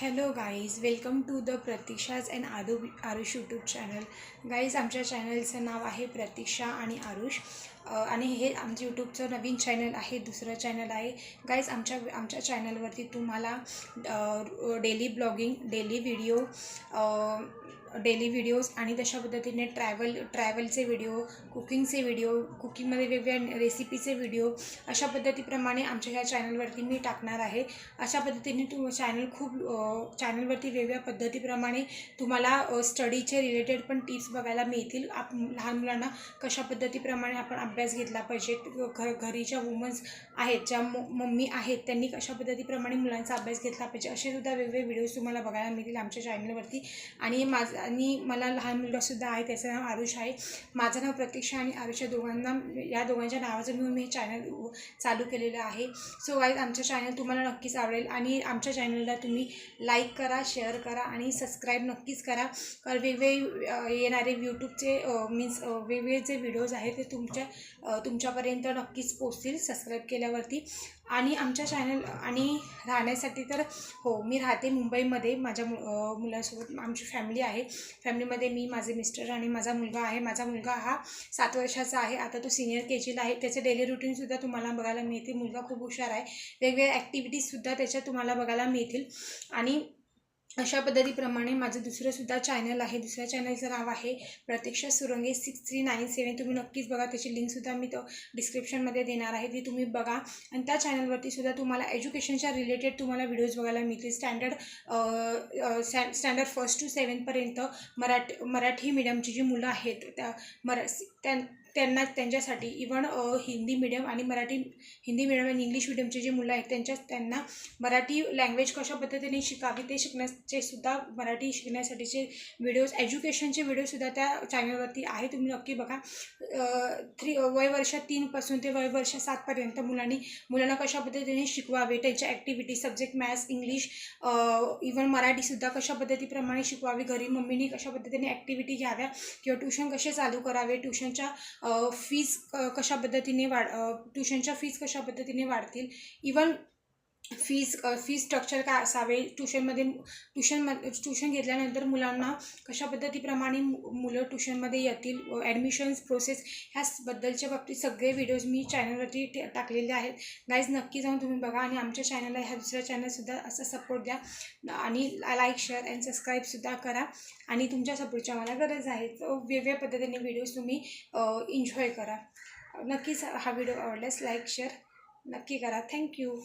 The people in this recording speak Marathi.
Hello guys, welcome to the Pratiksha's and Aarush YouTube channel. Guys, आमच्या चॅनलचं नाव आहे प्रतीक्षा आणि आरुष आणि हे आमचं यूट्यूबचं नवीन चॅनल आहे, दुसरं चॅनल आहे. गाईज, आमच्या चॅनलवरती तुम्हाला डेली ब्लॉगिंग, डेली व्हिडिओज आणि तशा पद्धतीने ट्रॅव्हलचे व्हिडिओ, कुकिंगचे व्हिडिओ, कुकिंगमध्ये वेगवेगळ्या रेसिपीचे व्हिडिओ अशा पद्धतीप्रमाणे आमच्या ह्या चॅनलवरती मी टाकणार आहे. अशा पद्धतीने चॅनलवरती वेगवेगळ्या पद्धतीप्रमाणे तुम्हाला स्टडीचे रिलेटेड पण टिप्स बघायला मिळतील. लहान मुलांना कशा पद्धतीप्रमाणे आपण अभ्यास घेतला पाहिजे, घरी ज्या वुमन्स आहेत, ज्या मम्मी आहेत, त्यांनी कशा पद्धतीप्रमाणे मुलांचा अभ्यास घेतला पाहिजे, असे सुद्धा वेगवेगळे व्हिडिओज तुम्हाला बघायला मिळतील आमच्या चॅनलवरती. आणि मला लहान मुलगासुद्धा आहे, त्याचं नाव आरुष आहे. माझं नाव प्रतीक्षा आणि आरुष या दोघांच्या नावाचं मिळून मी चॅनल चालू केलेलं आहे. सो गाईज, आमचं चॅनल तुम्हाला नक्कीच आवडेल आणि आमच्या चॅनलला तुम्ही लाईक करा, शेअर करा आणि सबस्क्राईब नक्कीच करा. कारण वेगवेगळे येणारे यूट्यूबचे वेगवेगळे जे व्हिडिओज आहेत ते तुमच्यापर्यंत नक्कीच पोचतील सबस्क्राईब केल्यावरती. आणि आमच्या चॅनल आणि राहण्यासाठी तर मी राहते मुंबईमध्ये माझ्या मुलांसोबत. आमची फॅमिली आहे. फॅमिलीमध्ये मी, माझे मिस्टर आणि माझा मुलगा आहे. माझा मुलगा हा 7 वर्षाचा आहे. आता तो सिनियर KGला आहे. त्याचे डेली रुटीनसुद्धा तुम्हाला बघायला मिळते. मुलगा खूप हुशार आहे. वेगवेगळ्या ॲक्टिव्हिटीजसुद्धा त्याच्यात तुम्हाला बघायला मिळतील. आणि अशा पद्धतीप्रमाणे माझं दुसरंसुद्धा चॅनल आहे. दुसऱ्या चॅनलचं नाव आहे प्रतीक्षा सुरंगे 6397. तुम्ही नक्कीच बघा. त्याची लिंकसुद्धा मी डिस्क्रिप्शनमध्ये देणार आहे, ती तुम्ही बघा. आणि त्या चॅनलवरती सुद्धा तुम्हाला एज्युकेशनच्या रिलेटेड तुम्हाला व्हिडिओज बघायला मिळतील. स्टँडर्ड 1 to 7 पर्यंत मराठी मीडियमची जी मुलं आहेत त्यांच्यासाठी इव्हन हिंदी मीडियम आणि इंग्लिश मीडियमचे जे मुलं आहेत त्यांना मराठी लँग्वेज कशा पद्धतीने शिकावी ते शिकण्याचे सुद्धा, मराठी शिकण्यासाठीचे व्हिडिओज, एज्युकेशनचे व्हिडिओसुद्धा त्या चॅनलवरती आहे. तुम्ही नक्की बघा. वय वर्ष 3 पासून ते वय वर्ष 7 पर्यंत मुलांना कशा पद्धतीने शिकवावे, त्यांच्या activity, subject maths, English, even मराठीसुद्धा कशा पद्धतीप्रमाणे शिकवावी, घरी मम्मीनी कशा पद्धतीने ॲक्टिव्हिटी घ्याव्या किंवा ट्यूशन कसे चालू करावे, ट्यूशनच्या फीज कशा पद्धतीने वाढतील, इवन फीज स्ट्रक्चर काय असावे, ट्यूशन घेतल्यानंतर मुलांना कशा पद्धतीप्रमाणे मुलं ट्यूशनमध्ये येतील, ॲडमिशन्स प्रोसेस, ह्याबद्दलच्या बाबतीत सगळे व्हिडिओज मी चॅनलवरती टाकलेले आहेत. गाईज, नक्की जाऊन तुम्ही बघा आणि आमच्या चॅनलला, ह्या दुसऱ्या चॅनलसुद्धा असा सपोर्ट द्या आणि लाईक, शेअर अँड सबस्क्राईबसुद्धा करा. आणि तुमच्या सपोर्टची मला गरज आहे. वेगवेगळ्या पद्धतीने व्हिडिओज तुम्ही एन्जॉय करा. नक्कीच हा व्हिडिओ आवडल्यास लाईक, शेअर नक्की करा. थँक्यू.